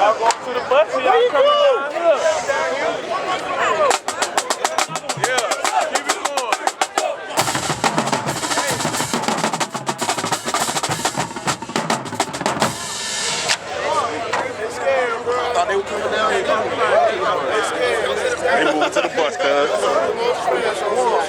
Y'all going to the bus or y'all coming down here? Yeah, keep it going. They scared, bro. I thought they were coming down here. They scared. They moving to the bus, cuz.